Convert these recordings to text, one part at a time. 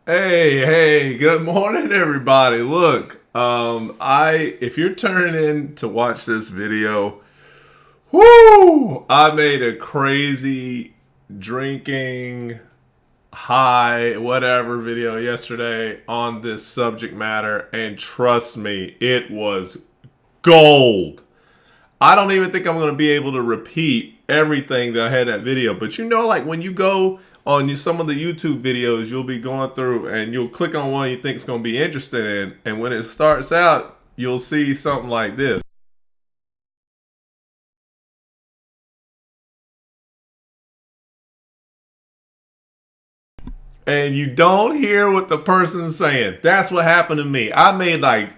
Hey, good morning, everybody. Look, if you're turning in to watch this video, whoo, I made a crazy drinking, high, whatever video yesterday on this subject matter, and trust me, it was gold. I don't even think I'm going to be able to repeat everything that I had in that video. But like when you go on some of the YouTube videos, you'll be going through and you'll click on one you think is going to be interested in. And when it starts out, you'll see something like this. And you don't hear what the person's saying. That's what happened to me. I made like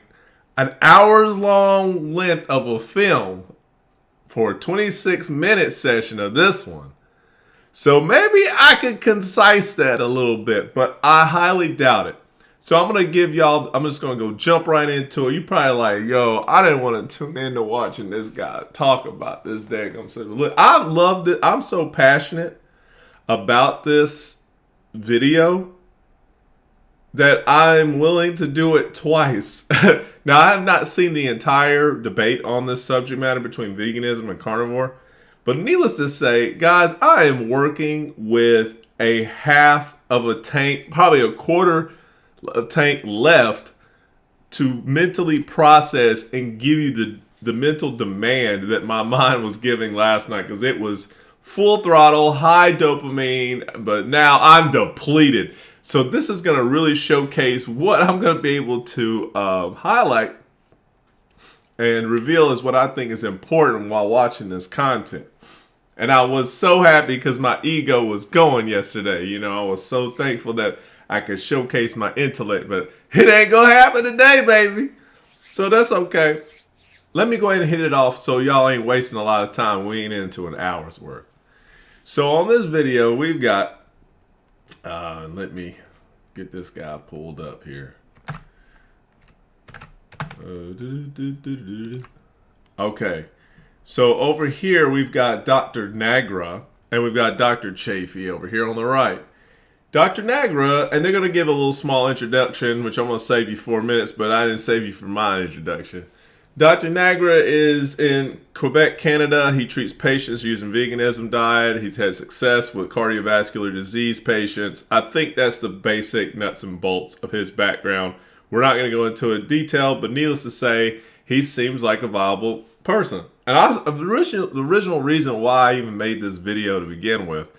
an hours long length of a film for a 26-minute session of this one. So maybe I could concise that a little bit, but I highly doubt it. So I'm just going to go jump right into it. You probably like, yo, I didn't want to tune into watching this guy talk about this daggum subject. Look, I loved it. I'm so passionate about this video that I'm willing to do it twice. Now, I have not seen the entire debate on this subject matter between veganism and carnivore. But needless to say, guys, I am working with a half of a tank, probably a quarter a tank left to mentally process and give you the mental demand that my mind was giving last night, because it was full throttle, high dopamine, but now I'm depleted. So this is going to really showcase what I'm going to be able to highlight and reveal is what I think is important while watching this content. And I was so happy because my ego was going yesterday. I was so thankful that I could showcase my intellect, but it ain't going to happen today, baby. So that's okay. Let me go ahead and hit it off so y'all ain't wasting a lot of time. We ain't into an hour's work. So on this video, we've got, let me get this guy pulled up here. Okay. So over here, we've got Dr. Nagra, and we've got Dr. Chaffee over here on the right. Dr. Nagra, and they're going to give a little small introduction, which I'm going to save you 4 minutes, but I didn't save you for my introduction. Dr. Nagra is in Quebec, Canada. He treats patients using veganism diet. He's had success with cardiovascular disease patients. I think that's the basic nuts and bolts of his background. We're not going to go into it in detail, but needless to say, he seems like a viable person. And the original reason why I even made this video to begin with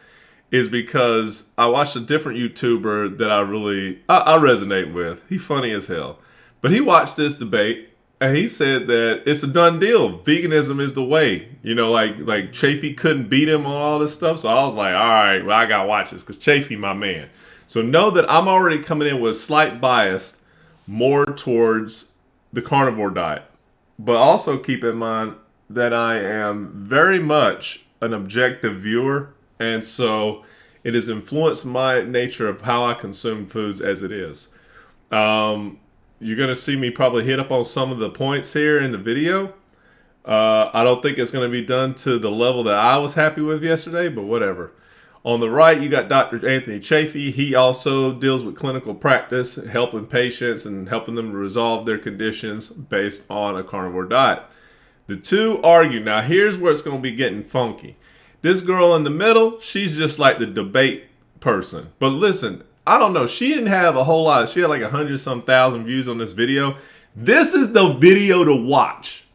is because I watched a different YouTuber that I resonate with. He's funny as hell. But he watched this debate and he said that it's a done deal. Veganism is the way. Like Chaffee couldn't beat him on all this stuff. So I was like, all right, well, I got to watch this because Chaffee, my man. So know that I'm already coming in with slight bias more towards the carnivore diet. But also keep in mind that I am very much an objective viewer, and so it has influenced my nature of how I consume foods as it is. You're going to see me probably hit up on some of the points here in the video. I don't think it's going to be done to the level that I was happy with yesterday, but whatever. On the right, you got Dr. Anthony Chaffee. He also deals with clinical practice, helping patients and helping them to resolve their conditions based on a carnivore diet. The two argue. Now, here's where it's going to be getting funky. This girl in the middle, she's just like the debate person. But listen, I don't know. She didn't have a whole lot. She had like 100-some thousand views on this video. This is the video to watch.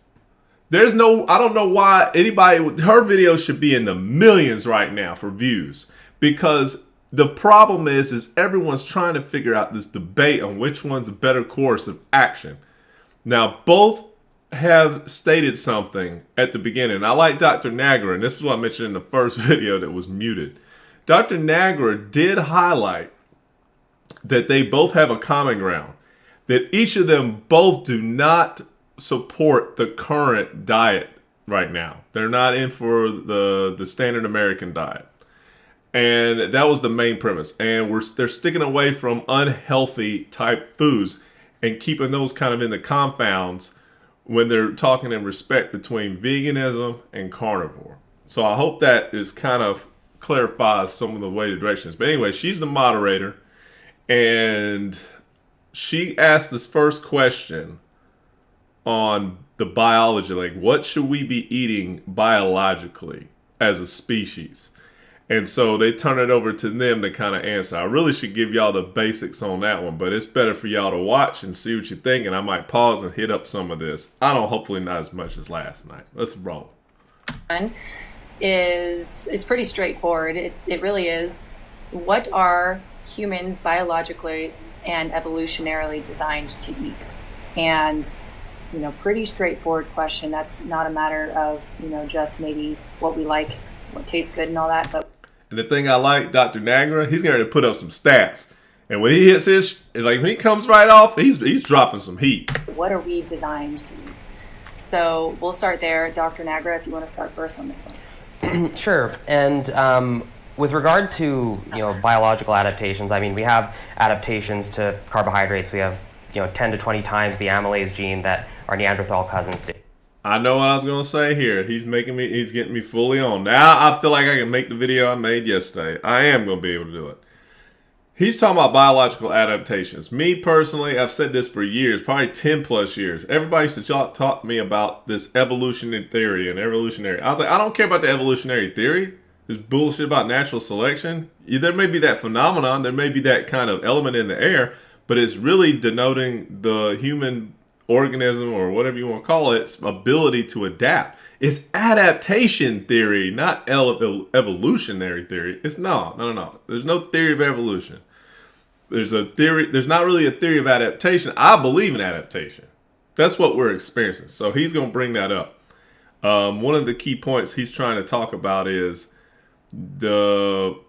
I don't know why her video should be in the millions right now for views. Because the problem is everyone's trying to figure out this debate on which one's a better course of action. Now, both have stated something at the beginning. I like Dr. Nagra, and this is what I mentioned in the first video that was muted. Dr. Nagra did highlight that they both have a common ground, that each of them both do not support the current diet right now. They're not in for the standard American diet. And that was the main premise. And they're sticking away from unhealthy type foods and keeping those kind of in the confounds when they're talking in respect between veganism and carnivore. So I hope that is kind of clarifies some of the way the direction is. But anyway, she's the moderator. and she asked this first question on the biology, like what should we be eating biologically as a species? And so they turn it over to them to kind of answer. I really should give y'all the basics on that one, but it's better for y'all to watch and see what you think, and I might pause and hit up some of this. I don't, hopefully not as much as last night. Let's roll. It's pretty straightforward. It really is. What are humans biologically and evolutionarily designed to eat? And pretty straightforward question. That's not a matter of, just maybe what we like, what tastes good and all that. But and the thing I like, Dr. Nagra, he's going to put up some stats. And when he hits his, like when he comes right off, he's dropping some heat. What are we designed to eat? So we'll start there. Dr. Nagra, if you want to start first on this one. Sure. And with regard to, biological adaptations, I mean, we have adaptations to carbohydrates. We have, 10 to 20 times the amylase gene that our Neanderthal cousins did. I know what I was going to say here. He's getting me fully on. Now I feel like I can make the video I made yesterday. I am going to be able to do it. He's talking about biological adaptations. Me personally, I've said this for years, probably 10 plus years. Everybody used to talk to me about this evolutionary theory and evolutionary. I was like, I don't care about the evolutionary theory. This bullshit about natural selection. There may be that phenomenon. There may be that kind of element in the air, but it's really denoting the human organism, or whatever you want to call it, its ability to adapt. It's adaptation theory, not evolutionary theory. It's no. There's no theory of evolution. There's a theory. There's not really a theory of adaptation. I believe in adaptation. That's what we're experiencing. So he's going to bring that up. One of the key points he's trying to talk about is you'll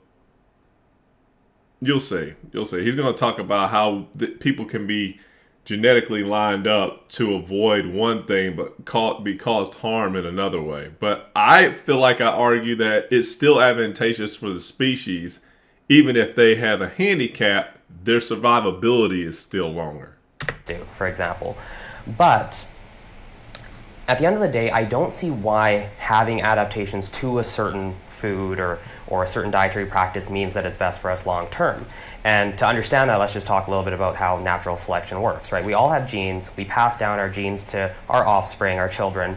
see. He's going to talk about how people can be genetically lined up to avoid one thing but be caused harm in another way. But I feel like I argue that it's still advantageous for the species. Even if they have a handicap, their survivability is still longer. For example. But at the end of the day, I don't see why having adaptations to a certain food or a certain dietary practice means that it's best for us long term. And to understand that, let's just talk a little bit about how natural selection works, right? We all have genes. We pass down our genes to our offspring, our children,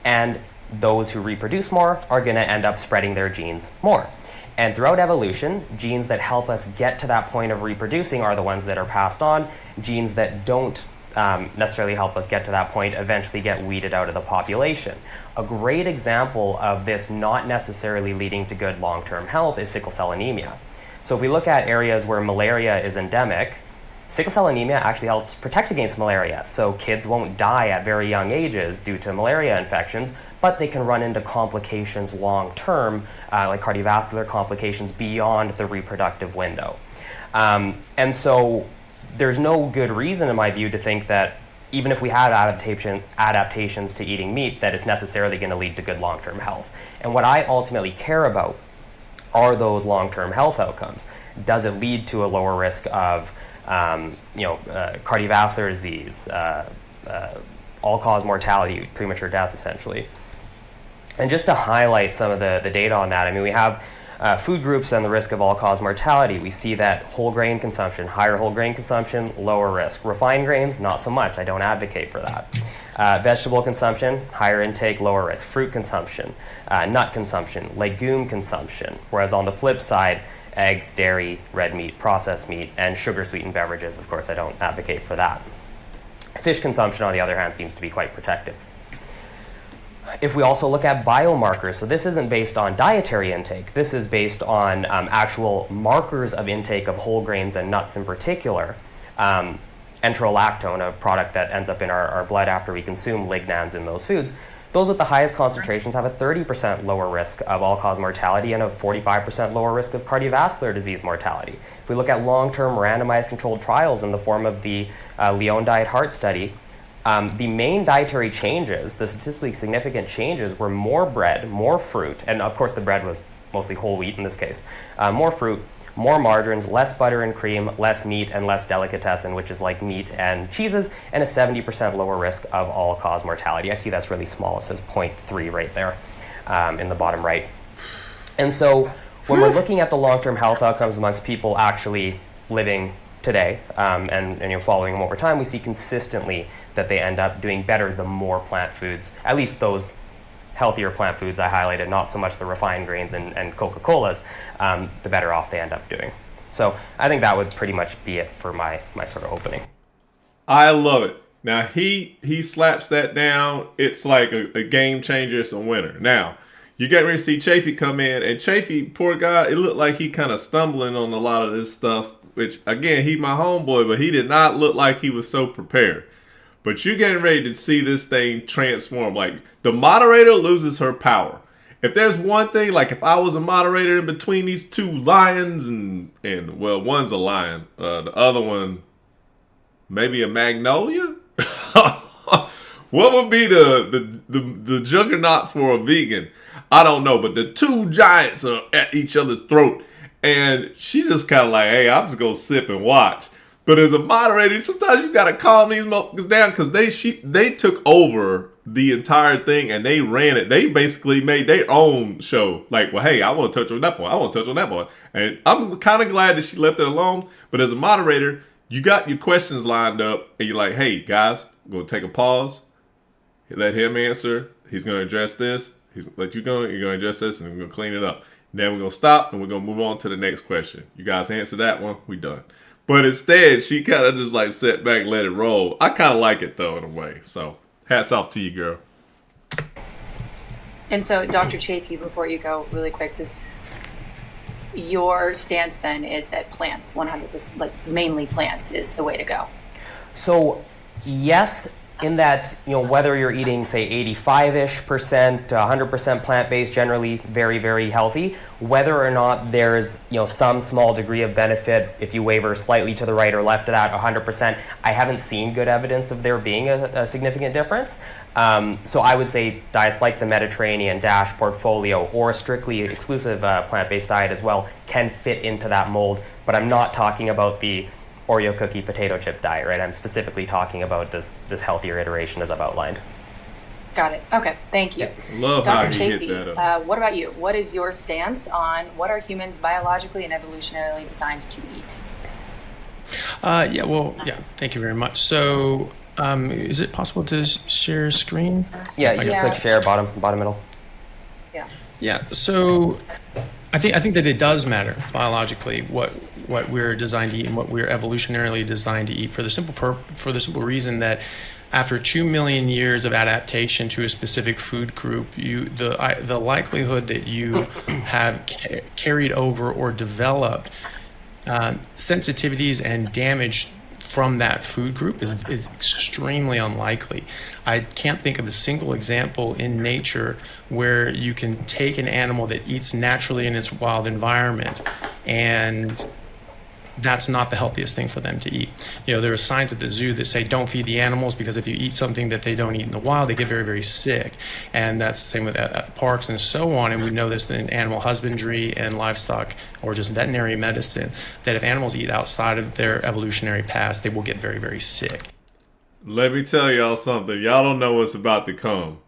and those who reproduce more are going to end up spreading their genes more. And throughout evolution, genes that help us get to that point of reproducing are the ones that are passed on. Genes that don't necessarily help us get to that point eventually get weeded out of the population. A great example of this not necessarily leading to good long-term health is sickle cell anemia. So if we look at areas where malaria is endemic, sickle cell anemia actually helps protect against malaria. So kids won't die at very young ages due to malaria infections, but they can run into complications long-term, like cardiovascular complications beyond the reproductive window. And so there's no good reason, in my view, to think that even if we had adaptations to eating meat, that it's necessarily going to lead to good long-term health. And what I ultimately care about are those long-term health outcomes. Does it lead to a lower risk of cardiovascular disease, all-cause mortality, premature death, essentially? And just to highlight some of the data on that, I mean, we have food groups and the risk of all-cause mortality. We see that whole grain consumption, higher whole grain consumption, lower risk. Refined grains, not so much. I don't advocate for that. Vegetable consumption, higher intake, lower risk. Fruit consumption, nut consumption, legume consumption. Whereas on the flip side, eggs, dairy, red meat, processed meat, and sugar-sweetened beverages, of course, I don't advocate for that. Fish consumption, on the other hand, seems to be quite protective. If we also look at biomarkers, so this isn't based on dietary intake, this is based on actual markers of intake of whole grains and nuts in particular. Enterolactone, a product that ends up in our blood after we consume lignans in those foods, those with the highest concentrations have a 30% lower risk of all-cause mortality and a 45% lower risk of cardiovascular disease mortality. If we look at long-term randomized controlled trials in the form of the Lyon Diet Heart Study, the main dietary changes, the statistically significant changes, were more bread, more fruit, and of course the bread was mostly whole wheat in this case, more fruit, more margarines, less butter and cream, less meat, and less delicatessen, which is like meat and cheeses, and a 70% lower risk of all-cause mortality. I see that's really small. It says 0.3 right there in the bottom right. And so when we're looking at the long-term health outcomes amongst people actually living today, and you're following them over time, we see consistently that they end up doing better the more plant foods, at least those healthier plant foods I highlighted, not so much the refined grains and Coca-Colas, the better off they end up doing. So I think that would pretty much be it for my sort of opening. I love it. Now he slaps that down. It's like a game changer. It's a winner. Now you get ready to see Chaffee come in, and Chaffee, poor guy, it looked like he kind of stumbling on a lot of this stuff. Which again, he my homeboy, but he did not look like he was so prepared. But you're getting ready to see this thing transform. Like the moderator loses her power. If there's one thing, like if I was a moderator in between these two lions, and well, one's a lion, the other one maybe a magnolia. What would be the juggernaut for a vegan? I don't know, but the two giants are at each other's throat, and she's just kind of like, hey, I'm just gonna sip and watch. But as a moderator, sometimes you gotta calm these motherfuckers down because they took over the entire thing and they ran it. They basically made their own show. Like, well, hey, I want to touch on that point. I want to touch on that point. And I'm kind of glad that she left it alone. But as a moderator, you got your questions lined up and you're like, hey, guys, we're going to take a pause. Let him answer. He's going to address this. He's let you go. You're going to address this and we're going to clean it up. Then we're going to stop and we're going to move on to the next question. You guys answer that one. We done. But instead, she kind of just like sat back and let it roll. I kind of like it, though, in a way. So hats off to you, girl. And so, Dr. Chaffee, before you go really quick, does your stance then is that plants, 100%, like mainly plants, is the way to go? So, yes, in that, whether you're eating, say, 85-ish% to 100% plant-based, generally very, very healthy, whether or not there's, some small degree of benefit if you waver slightly to the right or left of that, 100%, I haven't seen good evidence of there being a significant difference. So I would say diets like the Mediterranean, DASH, Portfolio, or a strictly exclusive plant-based diet as well can fit into that mold, but I'm not talking about the Oreo cookie potato chip diet, right? I'm specifically talking about this healthier iteration as I've outlined. Got it. Okay, thank you. Love Dr. how you Chaffee, hit that up. what about you? What is your stance on what are humans biologically and evolutionarily designed to eat? Thank you very much. So, is it possible to share screen? Yeah, you just click share, bottom middle. Yeah. Yeah. So, I think that it does matter biologically what we're designed to eat and what we're evolutionarily designed to eat for the simple reason that after 2 million years of adaptation to a specific food group, the likelihood that you have carried over or developed sensitivities and damage from that food group is extremely unlikely. I can't think of a single example in nature where you can take an animal that eats naturally in its wild environment and that's not the healthiest thing for them to eat. There are signs at the zoo that say don't feed the animals because if you eat something that they don't eat in the wild, they get very, very sick. And that's the same with at the parks and so on. And we know this in animal husbandry and livestock or just veterinary medicine, that if animals eat outside of their evolutionary past, they will get very, very sick. Let me tell y'all something. Y'all don't know what's about to come.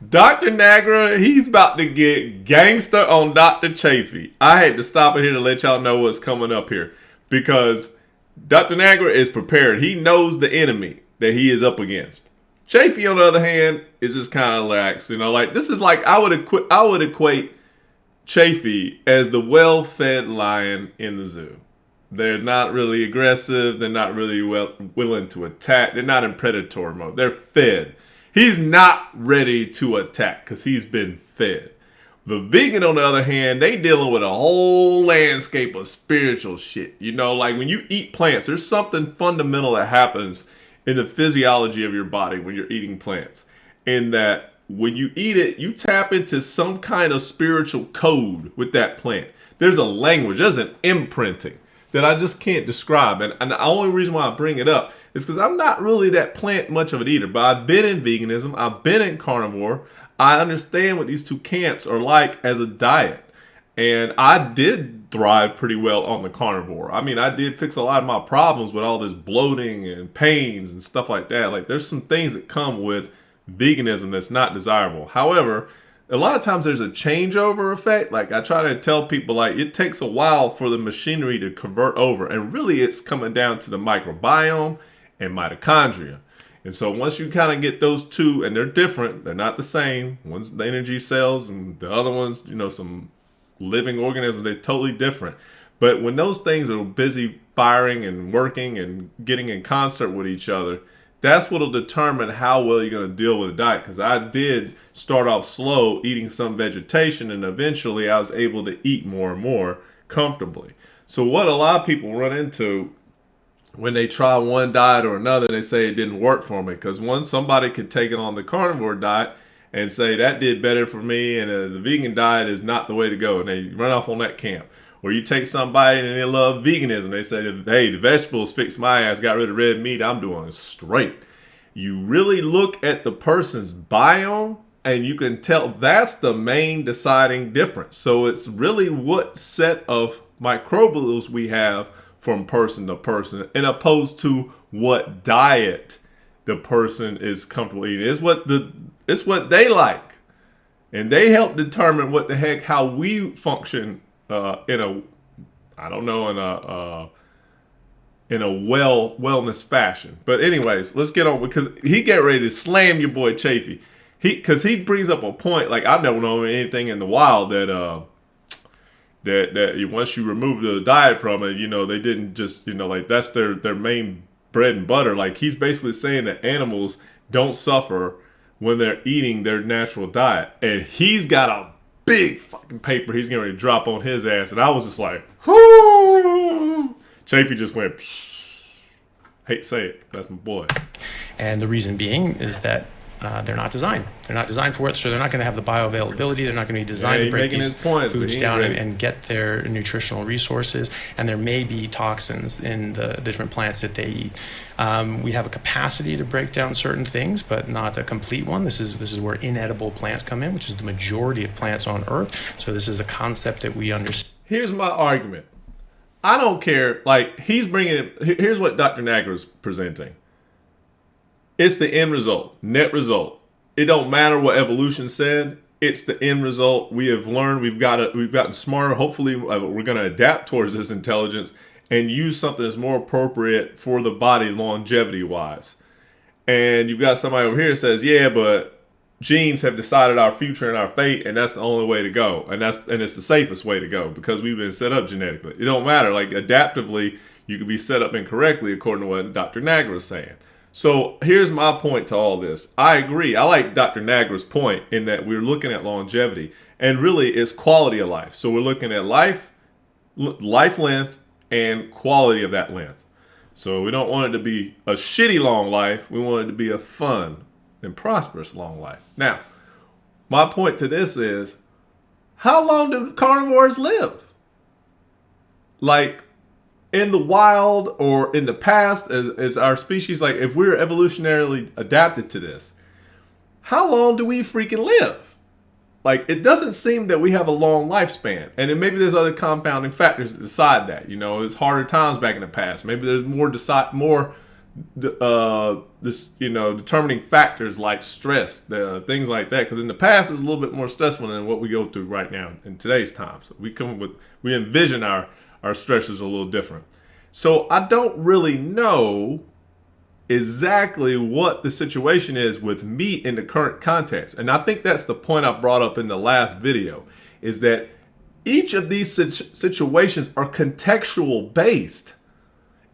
Dr. Nagra, he's about to get gangster on Dr. Chaffee. I had to stop it here to let y'all know what's coming up here. Because Dr. Nagra is prepared. He knows the enemy that he is up against. Chaffee, on the other hand, is just kind of lax. Like this is like I would equate Chaffee as the well-fed lion in the zoo. They're not really aggressive. They're not really willing to attack. They're not in predatory mode. They're fed. He's not ready to attack because he's been fed. The vegan, on the other hand, they dealing with a whole landscape of spiritual shit. Like when you eat plants, there's something fundamental that happens in the physiology of your body when you're eating plants. In that when you eat it, you tap into some kind of spiritual code with that plant. There's a language, there's an imprinting that I just can't describe. And the only reason why I bring it up is because I'm not really that plant much of an eater. But I've been in veganism. I've been in carnivore. I understand what these two camps are like as a diet. And I did thrive pretty well on the carnivore. I mean, I did fix a lot of my problems with all this bloating and pains and stuff like that. Like, there's some things that come with veganism that's not desirable. However, a lot of times there's a changeover effect. Like I try to tell people, like it takes a while for the machinery to convert over, and really it's coming down to the microbiome and mitochondria. And so once you kind of get those two, and they're different, they're not the same. One's the energy cells, and the other one's, some living organisms. They're totally different. But when those things are busy firing and working and getting in concert with each other, that's what will determine how well you're going to deal with a diet. Because I did start off slow, eating some vegetation, and eventually I was able to eat more and more comfortably. So what a lot of people run into when they try one diet or another, they say it didn't work for me. Because somebody could take it on the carnivore diet and say that did better for me, and the vegan diet is not the way to go, and they run off on that camp. Or you take somebody and they love veganism, they say, hey, the vegetables fixed my ass, got rid of red meat, I'm doing straight. You really look at the person's biome, and you can tell that's the main deciding difference. So it's really what set of microbials we have from person to person, and opposed to what diet the person is comfortable eating. It's what they like, and they help determine what the heck how we function in a wellness fashion. But anyways, let's get on, because he get ready to slam your boy Chaffee. Because he brings up a point, like I never know anything in the wild that once you remove the diet from it, they didn't just, like that's their main bread and butter. Like he's basically saying that animals don't suffer when they're eating their natural diet. And he's got a big fucking paper he's getting ready to drop on his ass. And I was just like, whoo! Chaffee just went, psh. Hate to say it, that's my boy. And the reason being is that they're not designed. They're not designed for it, so they're not going to have the bioavailability. They're not going to be designed to break these foods down and get their nutritional resources. And there may be toxins in the different plants that they eat. We have a capacity to break down certain things, but not a complete one. This is where inedible plants come in, which is the majority of plants on Earth. So this is a concept that we understand. Here's my argument. I don't care. Like he's bringing it. Here's what Dr. Nagra is presenting. It's the end result, net result. It don't matter what evolution said. It's the end result. We have learned. We've gotten smarter. Hopefully, we're going to adapt towards this intelligence and use something that's more appropriate for the body, longevity-wise. And you've got somebody over here that says, "Yeah, but genes have decided our future and our fate, and that's the only way to go, and it's the safest way to go because we've been set up genetically." It don't matter. Like adaptively, you could be set up incorrectly, according to what Dr. Nagra is saying. So here's my point to all this. I agree. I like Dr. Nagra's point in that we're looking at longevity, and really it's quality of life. So we're looking at life length, and quality of that length. So we don't want it to be a shitty long life. We want it to be a fun and prosperous long life. Now, my point to this is, how long do carnivores live? Like, in the wild or in the past, as our species, like if we're evolutionarily adapted to this, how long do we freaking live? Like, it doesn't seem that we have a long lifespan. And then maybe there's other compounding factors that decide that. It's harder times back in the past. Maybe there's determining factors like stress, things like that. Because in the past, it was a little bit more stressful than what we go through right now in today's time. So we envision our stressors a little different. So I don't really know exactly what the situation is with meat in the current context. And I think that's the point I brought up in the last video, is that each of these situations are contextual based.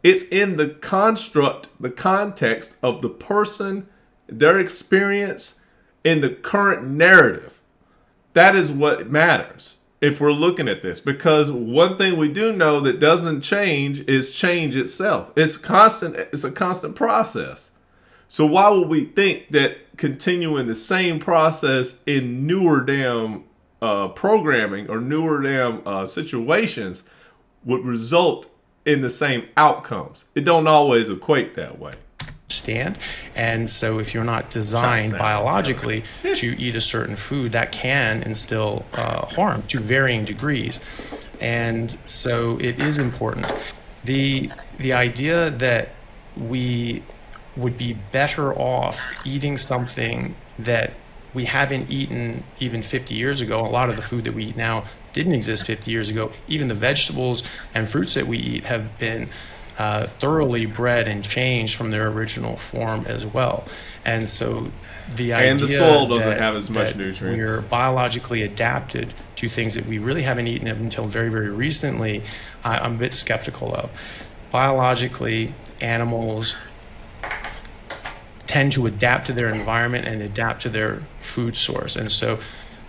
It's in the construct, the context of the person, their experience in the current narrative. That is what matters if we're looking at this, because one thing we do know that doesn't change is change itself. It's constant. It's a constant process. So why would we think that continuing the same process in newer damn programming or newer damn situations would result in the same outcomes? It don't always equate that way. And so if you're not designed biologically to eat a certain food, that can instill harm to varying degrees. And so it is important. The idea that we would be better off eating something that we haven't eaten even 50 years ago. A lot of the food that we eat now didn't exist 50 years ago. Even the vegetables and fruits that we eat have been thoroughly bred and changed from their original form as well. And so the idea and the soil doesn't have as much that nutrients. we're biologically adapted to things that we really haven't eaten until very, very recently, I'm a bit skeptical of. Biologically, animals tend to adapt to their environment and adapt to their food source. And so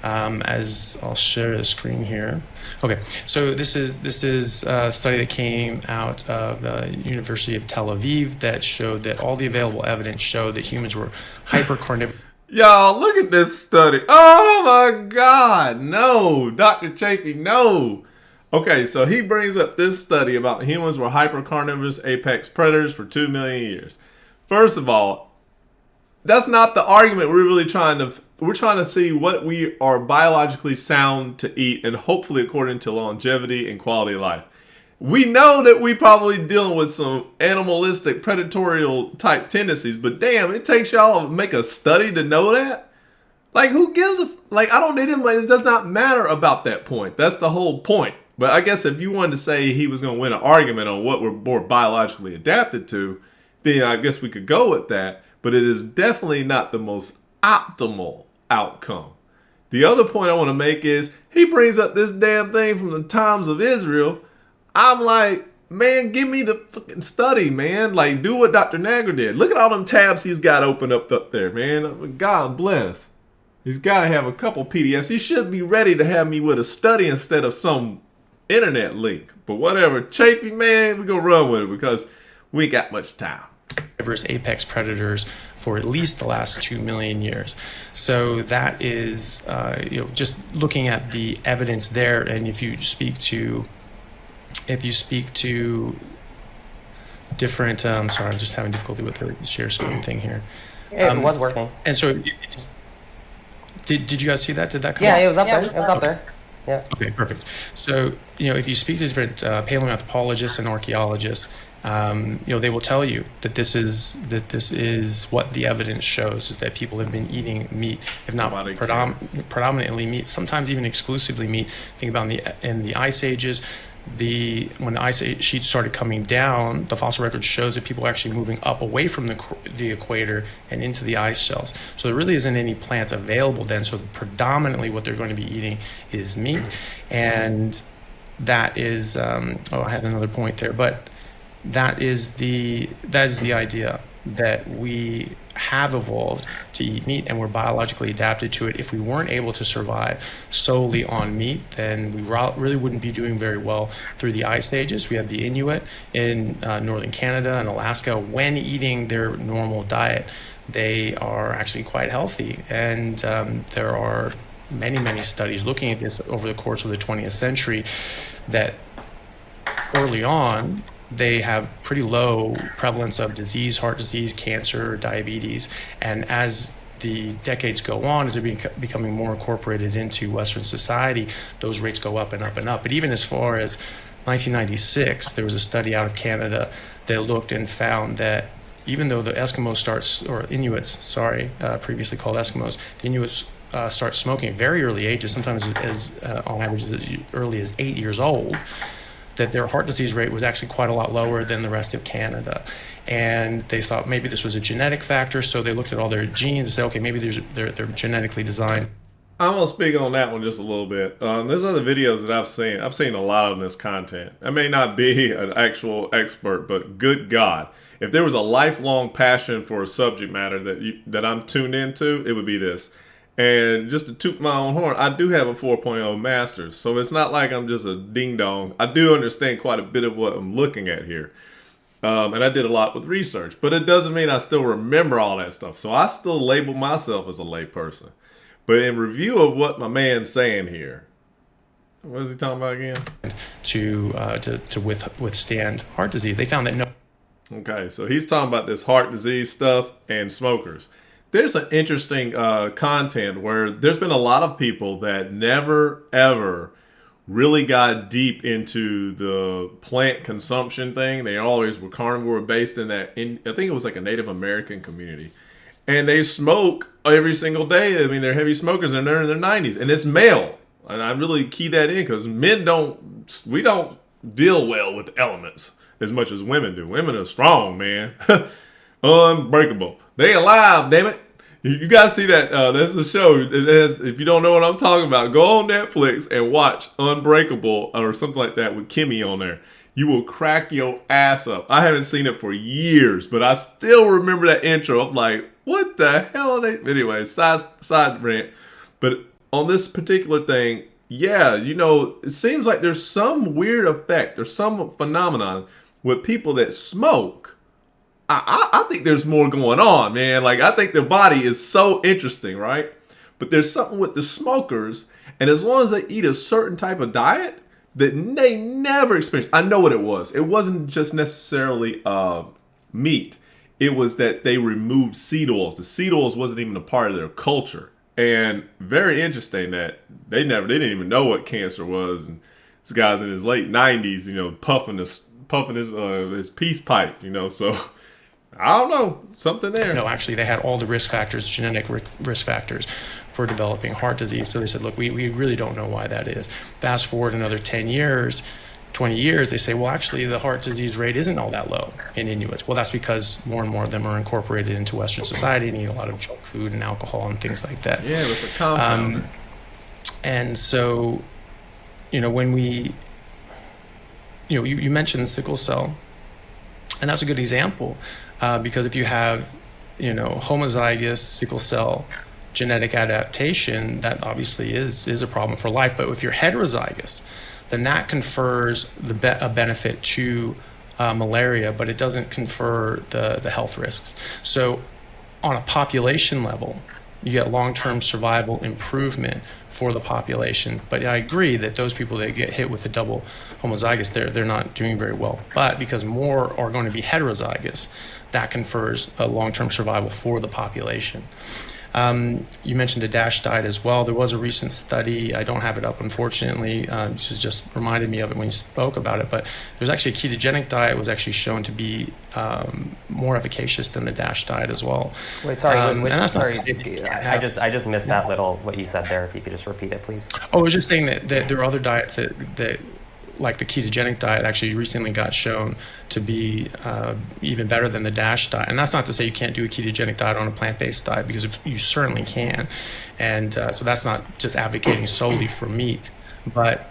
as I'll share the screen here. Okay, so this is a study that came out of the University of Tel Aviv that showed that all the available evidence showed that humans were hypercarnivore. Y'all, look at this study. Oh my God, no, Dr. Chaffee, no. Okay, so he brings up this study about humans were hypercarnivorous apex predators for 2 million years. First of all, that's not the argument we're trying to see what we are biologically sound to eat and hopefully according to longevity and quality of life. We know that we probably dealing with some animalistic predatorial type tendencies, but damn, it takes y'all to make a study to know that? Like, who gives a... Like, I don't need him. It does not matter about that point. That's the whole point. But I guess if you wanted to say he was going to win an argument on what we're more biologically adapted to, then I guess we could go with that. But it is definitely not the most optimal outcome. The other point I want to make is he brings up this damn thing from the times of Israel. I'm like, man, give me the fucking study, man. Like, do what Dr. Nagra did. Look at all them tabs he's got open up there, man. God bless. He's got to have a couple PDFs. He should be ready to have me with a study instead of some internet link. But whatever. Chaffee, man, we're going to run with it because we ain't got much time. Apex predators for at least the last 2 million years. So that is, just looking at the evidence there. And if you speak to different, sorry, I'm just having difficulty with the share screen thing here. It was working. And so, did you guys see that? Did that come Yeah, up? it was up there. It was up there. Yeah. Okay, perfect. So, if you speak to different paleoanthropologists and archaeologists, they will tell you that this is what the evidence shows, is that people have been eating meat, if not predominantly meat, sometimes even exclusively meat. Think about in the ice ages. When the ice sheet started coming down, the fossil record shows that people were actually moving up away from the equator and into the ice shelves. So there really isn't any plants available then. So predominantly what they're going to be eating is meat. And that is, I had another point there, but that is the idea that we have evolved to eat meat and we're biologically adapted to it. If we weren't able to survive solely on meat, then we really wouldn't be doing very well through the ice ages. We have the Inuit in northern Canada and Alaska. When eating their normal diet, they are actually quite healthy. And there are many, many studies looking at this over the course of the 20th century that early on, they have pretty low prevalence of disease, heart disease, cancer, diabetes. And as the decades go on, as they're becoming more incorporated into Western society, those rates go up and up and up. But even as far as 1996, there was a study out of Canada that looked and found that even though the Inuits, previously called Eskimos, the Inuits start smoking at very early ages, sometimes as on average as early as 8 years old, that their heart disease rate was actually quite a lot lower than the rest of Canada. And they thought maybe this was a genetic factor, so they looked at all their genes and said, okay, maybe they're genetically designed. I'm going to speak on that one just a little bit. There's other videos that I've seen. I've seen a lot of this content. I may not be an actual expert, but good God. If there was a lifelong passion for a subject matter that I'm tuned into, it would be this. And just to toot my own horn, I do have a 4.0 master's, so it's not like I'm just a ding-dong. I do understand quite a bit of what I'm looking at here. And I did a lot with research, but it doesn't mean I still remember all that stuff. So I still label myself as a layperson. But in review of what my man's saying here, what is he talking about again? To withstand heart disease. They found that no. Okay, so he's talking about this heart disease stuff and smokers. There's an interesting content where there's been a lot of people that never, ever really got deep into the plant consumption thing. They always were carnivore based I think it was like a Native American community. And they smoke every single day. I mean, they're heavy smokers and they're in their 90s, and it's male. And I really key that in because we don't deal well with elements as much as women do. Women are strong, man. Unbreakable. They alive, damn it. You guys see that? That's a show. If you don't know what I'm talking about, go on Netflix and watch Unbreakable or something like that with Kimmy on there. You will crack your ass up. I haven't seen it for years, but I still remember that intro. I'm like, what the hell are they? Anyway, side rant. But on this particular thing, yeah, it seems like there's some weird effect or some phenomenon with people that smoke. I think there's more going on, man. Like, I think their body is so interesting, right? But there's something with the smokers, and as long as they eat a certain type of diet that they never experienced. I know what it was. It wasn't just necessarily meat. It was that they removed seed oils. The seed oils wasn't even a part of their culture. And very interesting that they didn't even know what cancer was. And this guy's in his late 90s, puffing his peace pipe, so I don't know, something there. No, actually, they had all the risk factors, genetic risk factors for developing heart disease. So they said, look, we really don't know why that is. Fast forward another 10 years, 20 years, they say, well, actually, the heart disease rate isn't all that low in Inuits. Well, that's because more and more of them are incorporated into Western society and eat a lot of junk food and alcohol and things like that. Yeah, it's a compound. And so, when we, you mentioned sickle cell, and that's a good example. Because if you have, homozygous sickle cell genetic adaptation, that obviously is a problem for life. But if you're heterozygous, then that confers a benefit to malaria, but it doesn't confer the health risks. So on a population level, you get long-term survival improvement for the population. But I agree that those people that get hit with the double homozygous, they're not doing very well. But because more are going to be heterozygous, that confers a long-term survival for the population. You mentioned the DASH diet as well. There was a recent study. I don't have it up, unfortunately. This just reminded me of it when you spoke about it. But there's actually a ketogenic diet was actually shown to be more efficacious than the DASH diet as well. Wait, sorry. Sorry, I just missed that little what you said there. If you could just repeat it, please. Oh, I was just saying that there are other diets that like the ketogenic diet actually recently got shown to be even better than the DASH diet. And that's not to say you can't do a ketogenic diet on a plant-based diet, because you certainly can. And so that's not just advocating solely for meat. But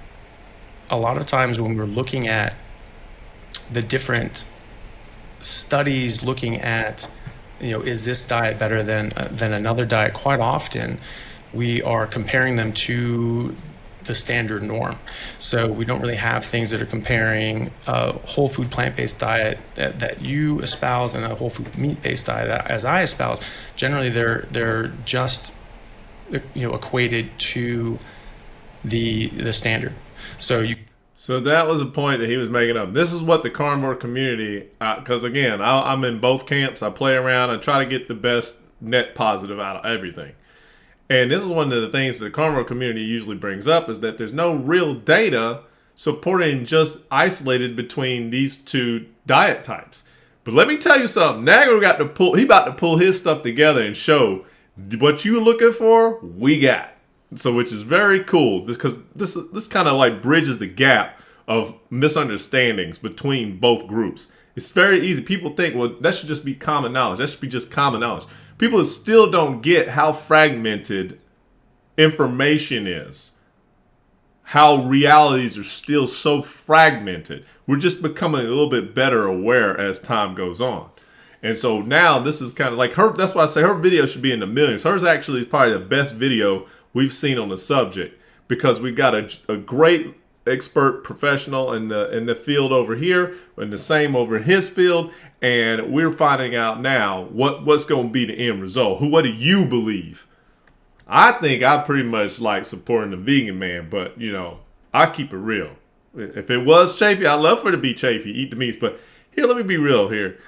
a lot of times when we're looking at the different studies looking at, is this diet better than another diet, quite often we are comparing them to the standard norm. So we don't really have things that are comparing a whole food plant-based diet that you espouse and a whole food meat-based diet as I espouse. Generally, they're just equated to the standard. So that was a point that he was making up. This is what the carnivore community, because again, I'm in both camps. I play around. I try to get the best net positive out of everything. And this is one of the things that the carnivore community usually brings up, is that there's no real data supporting just isolated between these two diet types. But let me tell you something. Nagra about to pull his stuff together and show what you were looking for, we got. So, which is very cool, because this kind of like bridges the gap of misunderstandings between both groups. It's very easy. People think, well, that should just be common knowledge. That should be just common knowledge. People still don't get how fragmented information is. How realities are still so fragmented. We're just becoming a little bit better aware as time goes on. And so now this is kind of like her. That's why I say her video should be in the millions. Hers actually is probably the best video we've seen on the subject, because we've got a great expert professional in the field over here, and the same over in his field. And we're finding out now what's going to be the end result. What do you believe? I think I pretty much like supporting the vegan man, but I keep it real. If it was Chaffee, I'd love for it to be Chaffee, eat the meats. But here, let me be real here.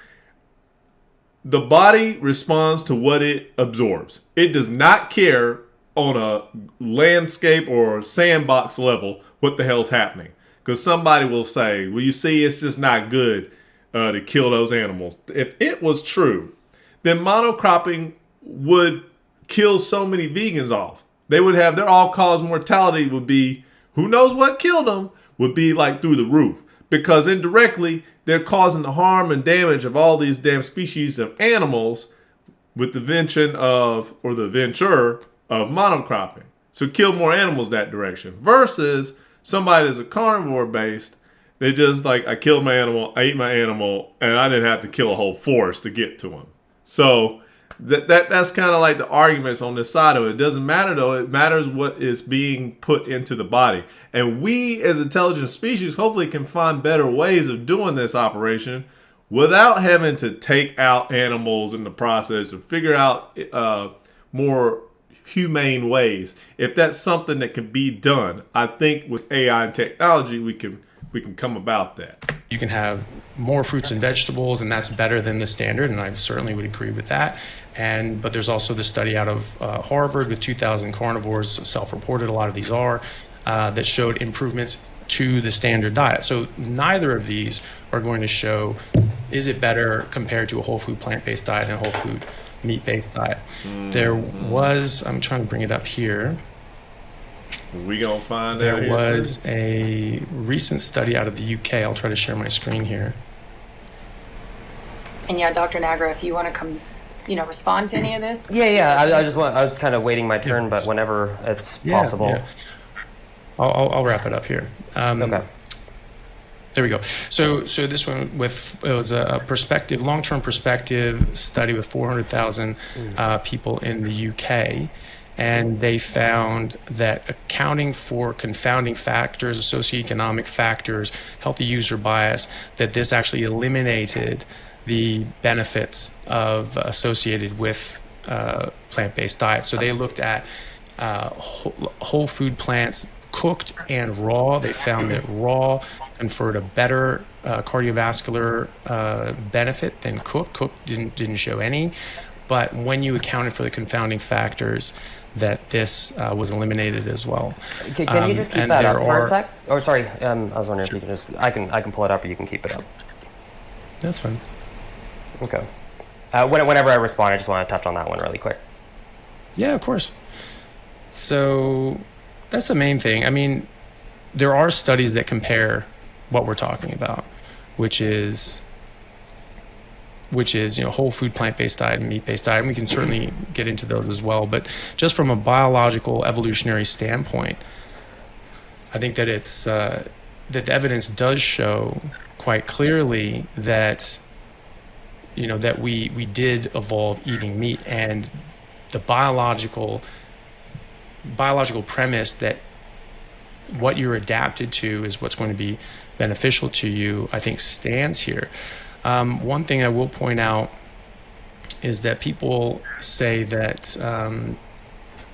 The body responds to what it absorbs. It does not care on a landscape or sandbox level what the hell's happening. Because somebody will say, well, you see, it's just not good to kill those animals. If it was true, then monocropping would kill so many vegans off. They would have their all-cause mortality would be, who knows what killed them, would be like through the roof. Because indirectly, they're causing the harm and damage of all these damn species of animals with the venture of monocropping. So kill more animals that direction. Versus somebody that's a carnivore based, they just like, I killed my animal, I ate my animal, and I didn't have to kill a whole forest to get to them. So that's kind of like the arguments on this side of it. It doesn't matter though. It matters what is being put into the body. And we as intelligent species hopefully can find better ways of doing this operation without having to take out animals in the process or figure out more humane ways. If that's something that can be done, I think with AI and technology, we can come about that. You can have more fruits and vegetables, and that's better than the standard, and I certainly would agree with that. But there's also the study out of Harvard with 2,000 carnivores, self-reported, a lot of these are, that showed improvements to the standard diet. So neither of these are going to show, is it better compared to a whole food plant-based diet and a whole food meat-based diet. There was, I'm trying to bring it up here. We gonna find there out here was soon. A recent study out of the UK. I'll try to share my screen here. And yeah, Dr. Nagra, if you want to come, respond to any of this. Yeah. I was kind of waiting my turn, but whenever it's possible. Yeah. I'll wrap it up here. Okay. There we go. So this one it was a long-term perspective study with 400,000 people in the UK. And they found that accounting for confounding factors, socioeconomic factors, healthy user bias, that this actually eliminated the benefits associated with plant-based diets. So they looked at whole food plants, cooked and raw. They found that raw conferred a better cardiovascular benefit than cooked. Cooked didn't show any. But when you accounted for the confounding factors, that this was eliminated as well. Can you just keep that up for a sec? Or sorry, I was wondering if you can just, I can pull it up or you can keep it up. That's fine. Okay. Whenever I respond, I just want to touch on that one really quick. Yeah, of course. So that's the main thing. I mean, there are studies that compare what we're talking about, which is whole food plant-based diet and meat-based diet, and we can certainly get into those as well. But just from a biological evolutionary standpoint, I think that it's that the evidence does show quite clearly that that we did evolve eating meat, and the biological premise that what you're adapted to is what's going to be beneficial to you, I think stands here. One thing I will point out is that people say that, and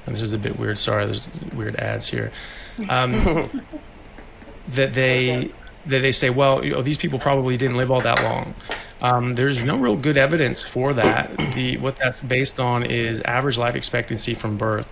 this is a bit weird, sorry, there's weird ads here, that they say, well, these people probably didn't live all that long. There's no real good evidence for that. What that's based on is average life expectancy from birth.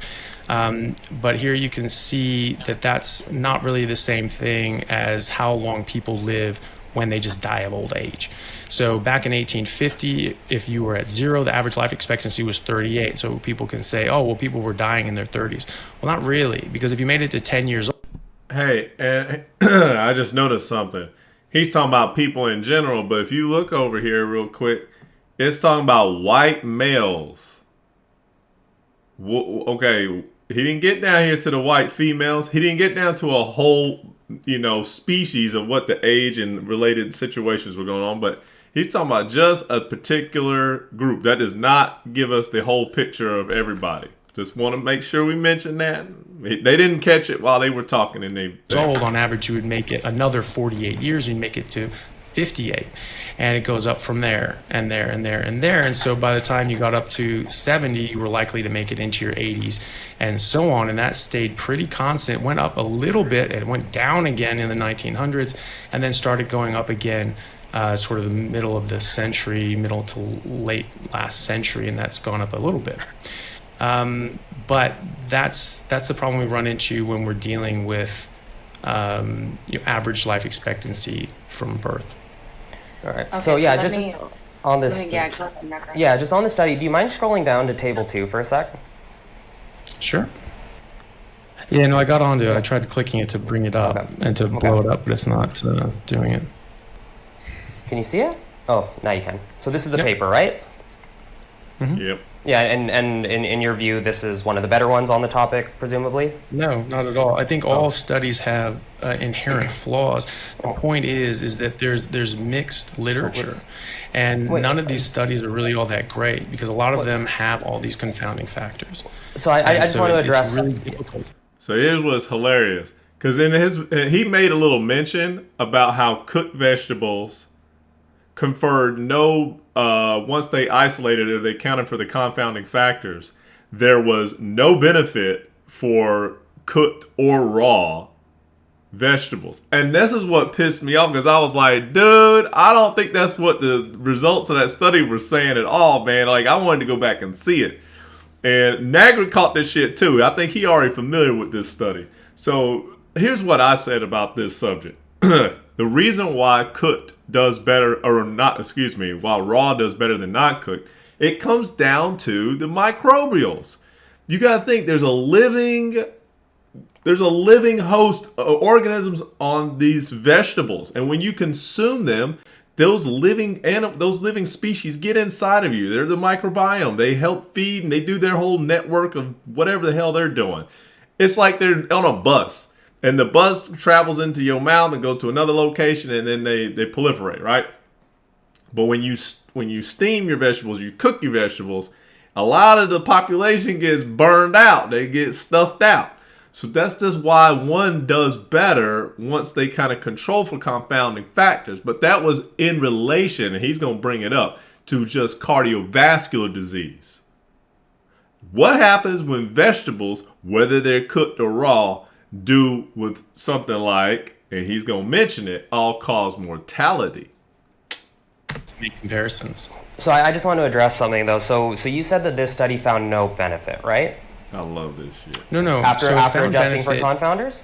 But here you can see that that's not really the same thing as how long people live when they just die of old age. So back in 1850, if you were at 0, the average life expectancy was 38. So people can say, oh, well, people were dying in their 30s. Well, not really, because if you made it to 10 years old. Hey, and I just noticed something. He's talking about people in general, but if you look over here real quick, it's talking about white males. Okay, he didn't get down here to the white females. He didn't get down to a whole, species of what the age and related situations were going on, but he's talking about just a particular group. That does not give us the whole picture of everybody. Just want to make sure we mention that. They didn't catch it while they were talking. And old, on average, you would make it another 48 years. You'd make it to 58. And it goes up from there and there and there and there. And so by the time you got up to 70, you were likely to make it into your 80s and so on. And that stayed pretty constant. It went up a little bit. It went down again in the 1900s and then started going up again sort of the middle of the century, middle to late last century. And that's gone up a little bit. But that's the problem we run into when we're dealing with average life expectancy from birth. All right. Okay, so yeah, so just on this. go ahead, Nagra. Yeah, just on the study. Do you mind scrolling down to table 2 for a sec? Sure. Yeah, no, I got onto it. I tried clicking it to bring it up and to blow it up, but it's not doing it. Can you see it? Oh, now you can. So this is the Yep. paper, right? Yep. Yeah, and in your view, this is one of the better ones on the topic, presumably? No, not at all. I think all studies have inherent flaws. The point is that there's mixed literature, and none of these studies are really all that great because a lot of them have all these confounding factors. So I just want to address... It's really difficult. So here's what's hilarious, because he made a little mention about how cooked vegetables conferred no, once they isolated it, they counted for the confounding factors. There was no benefit for cooked or raw vegetables. And this is what pissed me off, because I was like, dude, I don't think that's what the results of that study were saying at all, man. Like, I wanted to go back and see it. And Nagra caught this shit too. I think he already familiar with this study. So here's what I said about this subject. The reason why cooked does better, or not, excuse me, while raw does better than not cooked, it comes down to the microbials. You got to think there's a living host of organisms on these vegetables, and when you consume them, those living species get inside of you. They're the microbiome. They help feed, and they do their whole network of whatever the hell they're doing. It's like they're on a bus, and the bus travels into your mouth and goes to another location, and then they proliferate, right? But when you steam your vegetables, you cook your vegetables, a lot of the population gets burned out. They get stuffed out. So that's just why one does better once they kind of control for confounding factors. But that was in relation, and he's going to bring it up, to just cardiovascular disease. What happens when vegetables, whether they're cooked or raw, do with something like, and he's going to mention it, all-cause mortality? Make comparisons. So I just want to address something, though. So you said that this study found no benefit, right? I love this shit. No. After so adjusting benefit, for confounders?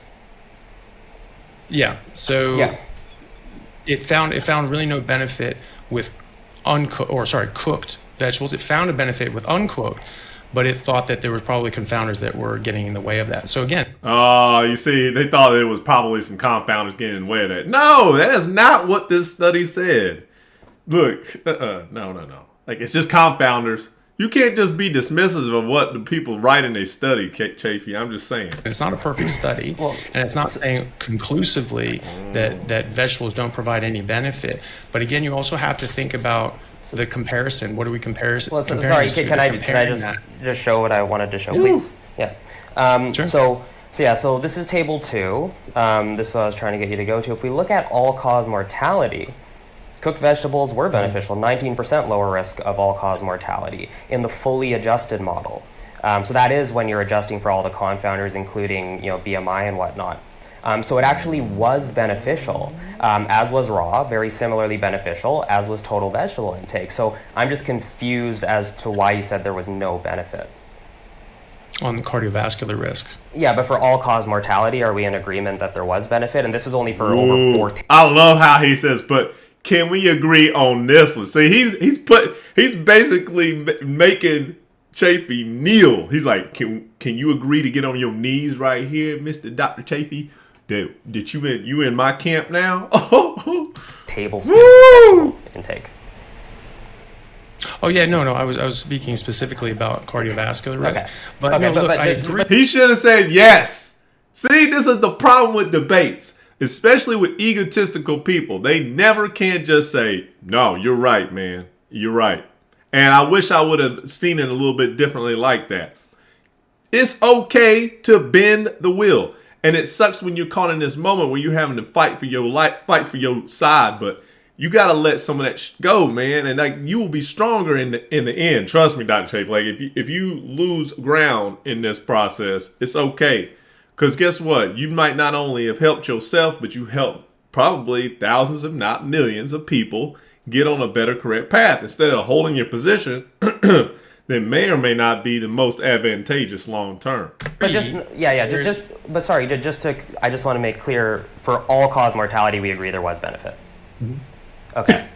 Yeah. So Yeah. it found really no benefit with cooked vegetables. It found a benefit with uncooked, but it thought that there was probably confounders that were getting in the way of that. So again, You see, they thought there was probably some confounders getting in the way of that. No, that is not what this study said. Look, no. Like, it's just confounders. You can't just be dismissive of what the people write in their study, Chaffee. I'm just saying. it's not a perfect study, and it's not saying conclusively that vegetables don't provide any benefit. But again, you also have to think about the comparison. What are we comparing? Well, sorry, can I just show what I wanted to show, please? Yeah. Sure. So this is table 2. This is what I was trying to get you to go to. If we look at all-cause mortality, cooked vegetables were beneficial, 19% lower risk of all-cause mortality in the fully adjusted model. So that is when you're adjusting for all the confounders, including BMI and whatnot. So it actually was beneficial, as was raw, very similarly beneficial, as was total vegetable intake. So I'm just confused as to why you said there was no benefit. On the cardiovascular risk. Yeah, but for all-cause mortality, are we in agreement that there was benefit? And this is only for over 14. I love how he says, but can we agree on this one? See, he's basically making Chaffee kneel. He's like, can you agree to get on your knees right here, Mr. Dr. Chaffee? Did you in my camp now? Tablespoon vegetable intake. Oh yeah, no. I was speaking specifically about cardiovascular risk. Okay. But Okay, no, look, but I agree. He should have said yes. See, this is the problem with debates, especially with egotistical people. They never can just say, no, you're right, man. You're right. And I wish I would have seen it a little bit differently like that. It's okay to bend the wheel. And it sucks when you're caught in this moment when you're having to fight for your life, fight for your side. But you got to let some of that go, man. And like, you will be stronger in the end. Trust me, Dr. Chaffee. Like, if you lose ground in this process, it's okay. Because guess what? You might not only have helped yourself, but you helped probably thousands, if not millions of people get on a better, correct path. Instead of holding your position that may or may not be the most advantageous long term. But I just want to make clear, for all-cause mortality, we agree there was benefit. Mm-hmm. Okay.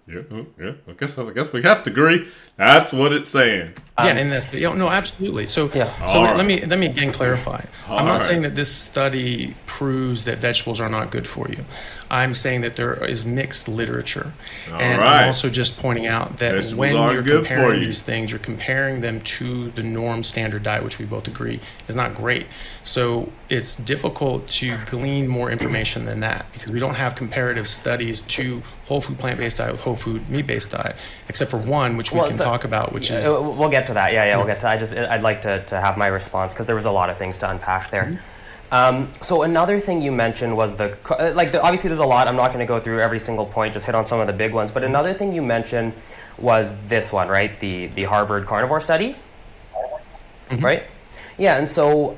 Yeah, I guess we have to agree. That's what it's saying. Yeah, and that's no, absolutely. So, Yeah. so All let me again clarify. I'm not right. saying that this study proves that vegetables are not good for you. I'm saying that there is mixed literature, and right. I'm also just pointing out that Vegetables when aren't you're good for comparing you. these things, you're comparing them to the norm standard diet, which we both agree is not great. So it's difficult to glean more information than that because we don't have comparative studies to whole food plant-based diet with whole food meat-based diet, except for one, which we can talk about, which is... We'll get to that. Yeah, we'll get to that. I'd like to have my response because there was a lot of things to unpack there. So another thing you mentioned was obviously there's a lot. I'm not going to go through every single point, just hit on some of the big ones. But another thing you mentioned was this one, right? The Harvard Carnivore study, right? Yeah, and so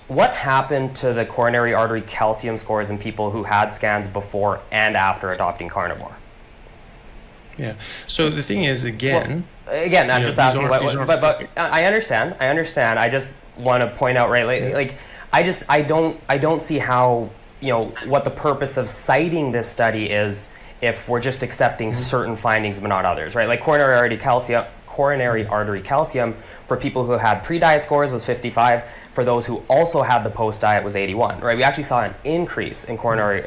what happened to the coronary artery calcium scores in people who had scans before and after adopting carnivore? Yeah. So the thing is, again, I'm just asking. But I understand. I just want to point out, right? I don't see how what the purpose of citing this study is if we're just accepting certain findings but not others, right? Like coronary artery calcium for people who had pre-diet scores was 55. For those who also had the post-diet was 81, right? We actually saw an increase in coronary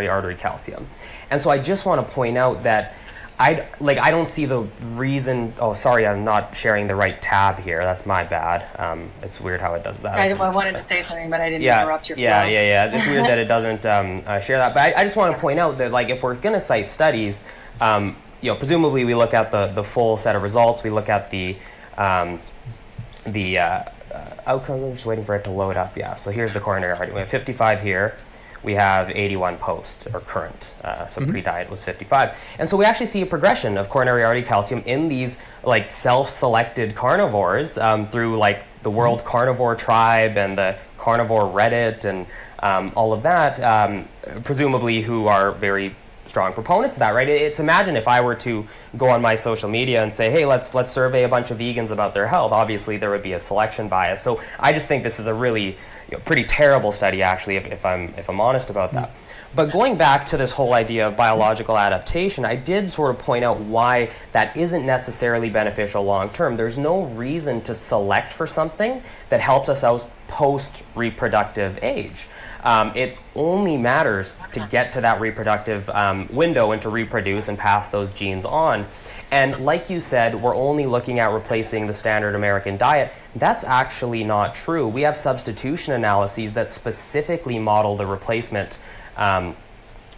artery calcium, and so I just want to point out that I don't see the reason. Oh, sorry, I'm not sharing the right tab here. That's my bad. It's weird how it does that. I wanted to say something, but I didn't interrupt your flow. Yeah. It's weird that it doesn't share that. But I just want to point out that if we're going to cite studies, presumably we look at the full set of results. We look at the outcomes. I'm just waiting for it to load up. Yeah. So here's the coronary artery. We have 55 here. We have 81 post or current. So pre-diet was 55. And so we actually see a progression of coronary artery calcium in these self-selected carnivores through the World Carnivore Tribe and the Carnivore Reddit and all of that, presumably who are very strong proponents of that, right? Imagine if I were to go on my social media and say, hey, let's survey a bunch of vegans about their health. Obviously, there would be a selection bias. So I just think this is a really pretty terrible study, actually, if I'm honest about that. But going back to this whole idea of biological adaptation, I did sort of point out why that isn't necessarily beneficial long term. There's no reason to select for something that helps us out post-reproductive age. It only matters to get to that reproductive window and to reproduce and pass those genes on. And like you said, we're only looking at replacing the standard American diet. That's actually not true. We have substitution analyses that specifically model the replacement. I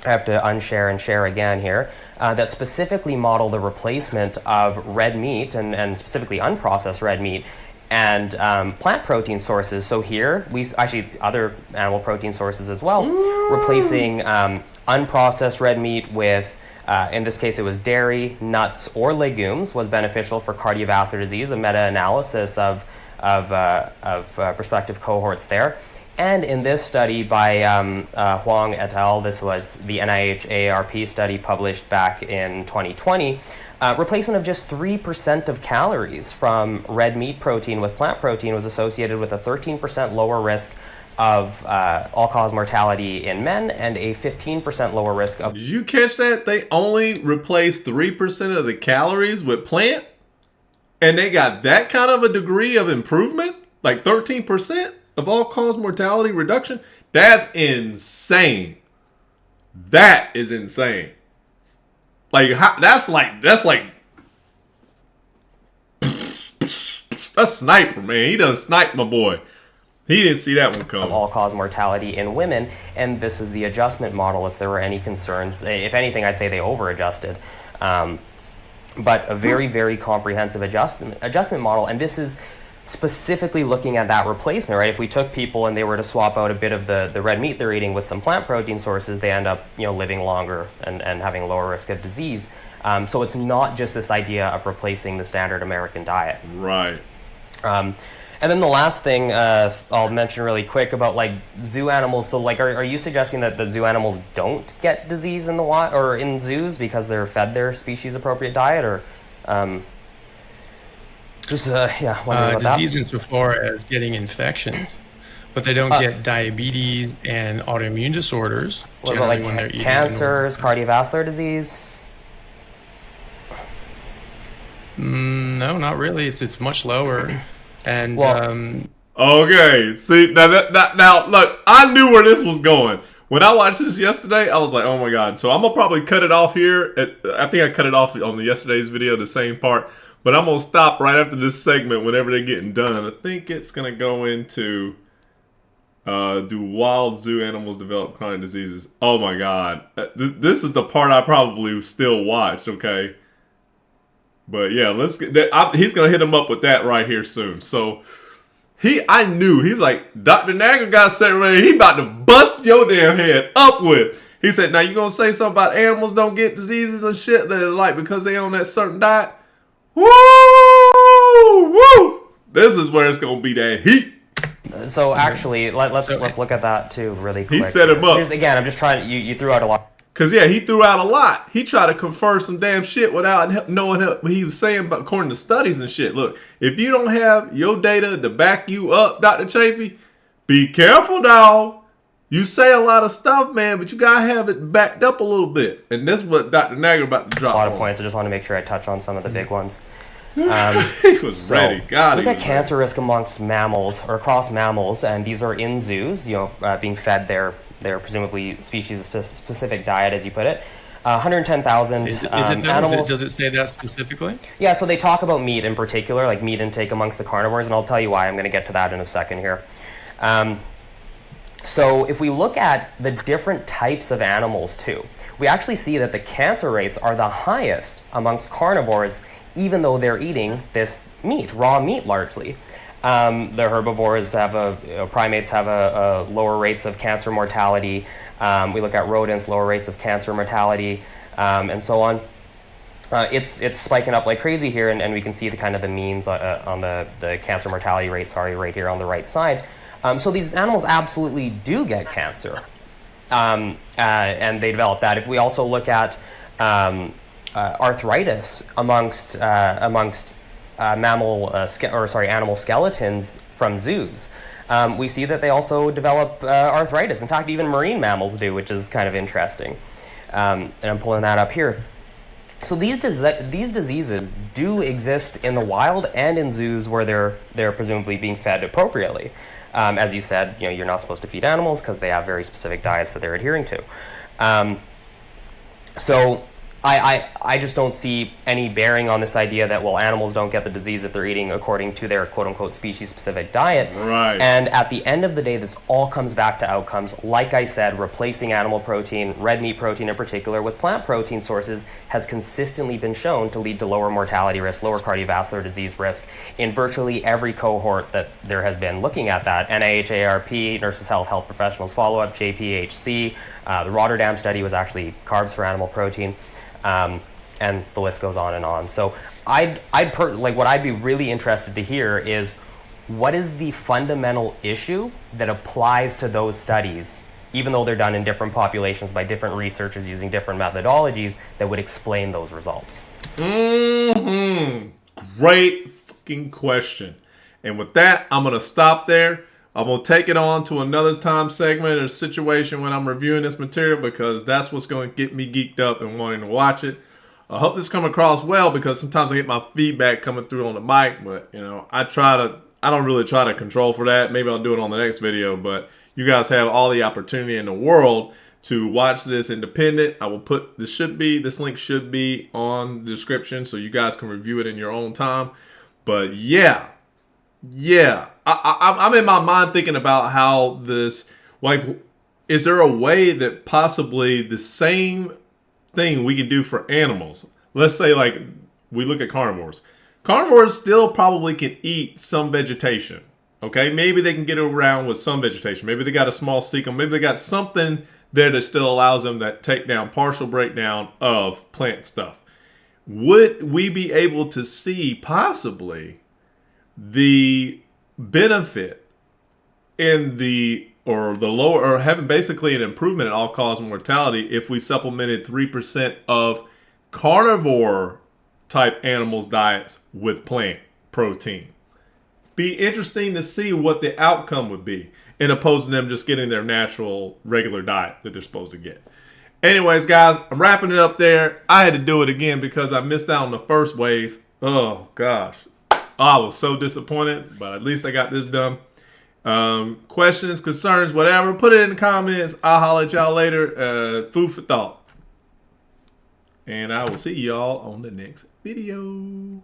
have to unshare and share again here. That specifically model the replacement of red meat and specifically unprocessed red meat and plant protein sources. So here, we actually other animal protein sources as well, replacing unprocessed red meat with, in this case, it was dairy, nuts, or legumes was beneficial for cardiovascular disease, a meta-analysis of prospective cohorts there. And in this study by Huang et al., this was the NIH AARP study published back in 2020, replacement of just 3% of calories from red meat protein with plant protein was associated with a 13% lower risk of all-cause mortality in men and a 15% lower risk of... Did you catch that? They only replaced 3% of the calories with plant? And they got that kind of a degree of improvement? Like 13% of all-cause mortality reduction? That's insane. That is insane. That's sniper, man. He done sniped my boy. He didn't see that one coming. All-cause mortality in women, and this is the adjustment model if there were any concerns. If anything, I'd say they over-adjusted. But a very, very comprehensive adjustment model, and this is specifically looking at that replacement, right? If we took people and they were to swap out a bit of the red meat they're eating with some plant protein sources, they end up living longer and having a lower risk of disease. So it's not just this idea of replacing the standard American diet. Right. And then the last thing I'll mention really quick about zoo animals. So are you suggesting that the zoo animals don't get disease in the wild or in zoos because they're fed their species appropriate diet, or wondering about disease that. insofar as getting infections, but they don't get diabetes and autoimmune disorders. What about when they're eating cancers, cardiovascular disease? No, not really. It's much lower. And Well, Okay, see now look, I knew where this was going. When I watched this yesterday, I was like, "Oh my god!" So I'm gonna probably cut it off here. I think I cut it off on yesterday's video, the same part. But I'm gonna stop right after this segment whenever they're getting done. I think it's gonna go into do wild zoo animals develop chronic diseases? Oh my god, this is the part I probably still watch. Okay, but yeah, let's get that. He's gonna hit him up with that right here soon. So. I knew. He was like, Dr. Nagra got set ready. He about to bust your damn head up with. He said, now you gonna say something about animals don't get diseases and shit that like because they on that certain diet? Woo! Woo! This is where it's gonna be that heat. so actually, let's look at that too really quick. He set him up. Again, I'm just trying. You threw out a lot. Cause yeah, he threw out a lot. He tried to confer some damn shit without knowing what he was saying, but according to studies and shit. Look, if you don't have your data to back you up, Dr. Chaffee, be careful, dog. You say a lot of stuff, man, but you gotta have it backed up a little bit. And this is what Dr. Nagra about to drop. A lot of points. I just want to make sure I touch on some of the big ones. He was ready. God, look at cancer risk amongst mammals or across mammals, and these are in zoos. Being fed their presumably species-specific diet, as you put it. 110,000 animals. Does it say that specifically? Yeah, so they talk about meat in particular, like meat intake amongst the carnivores, and I'll tell you why. I'm going to get to that in a second here. So if we look at the different types of animals too, we actually see that the cancer rates are the highest amongst carnivores, even though they're eating this meat, raw meat largely. The herbivores primates have a lower rates of cancer mortality. We look at rodents, lower rates of cancer mortality, and so on. It's spiking up like crazy here, and we can see the means on the cancer mortality rate, right here on the right side. So these animals absolutely do get cancer, and they develop that. If we also look at arthritis amongst animal skeletons from zoos, we see that they also develop arthritis. In fact, even marine mammals do, which is kind of interesting. And I'm pulling that up here. So these diseases do exist in the wild and in zoos where they're presumably being fed appropriately. As you said, you're not supposed to feed animals because they have very specific diets that they're adhering to. So I just don't see any bearing on this idea that, well, animals don't get the disease if they're eating according to their quote-unquote species-specific diet. Right. And at the end of the day, this all comes back to outcomes. Like I said, replacing animal protein, red meat protein in particular, with plant protein sources has consistently been shown to lead to lower mortality risk, lower cardiovascular disease risk in virtually every cohort that there has been looking at that. NIHARP, Nurses Health, Health Professionals Follow-Up, JPHC. The Rotterdam study was actually carbs for animal protein. And the list goes on and on. So what I'd be really interested to hear is, what is the fundamental issue that applies to those studies, even though they're done in different populations by different researchers using different methodologies, that would explain those results? Great fucking question. And with that, I'm going to stop there. I'm going to take it on to another time segment or situation when I'm reviewing this material, because that's what's going to get me geeked up and wanting to watch it. I hope this come across well, because sometimes I get my feedback coming through on the mic, but I don't really try to control for that. Maybe I'll do it on the next video, but you guys have all the opportunity in the world to watch this independent. I will put this link should be on the description so you guys can review it in your own time. But yeah. I'm in my mind thinking about how this, is there a way that possibly the same thing we can do for animals? Let's say we look at carnivores. Carnivores still probably can eat some vegetation. Okay, maybe they can get around with some vegetation. Maybe they got a small cecum. Maybe they got something there that still allows them to take down partial breakdown of plant stuff. Would we be able to see possibly the benefit in or having basically an improvement in all-cause mortality if we supplemented 3% of carnivore type animals' diets with plant protein? Be interesting to see what the outcome would be, in opposed to them just getting their natural regular diet that they're supposed to get. Anyways, guys, I'm wrapping it up there. I had to do it again because I missed out on the first wave Oh, gosh. I was so disappointed, but at least I got this done. Questions, concerns, whatever, put it in the comments. I'll holler at y'all later. Food for thought. And I will see y'all on the next video.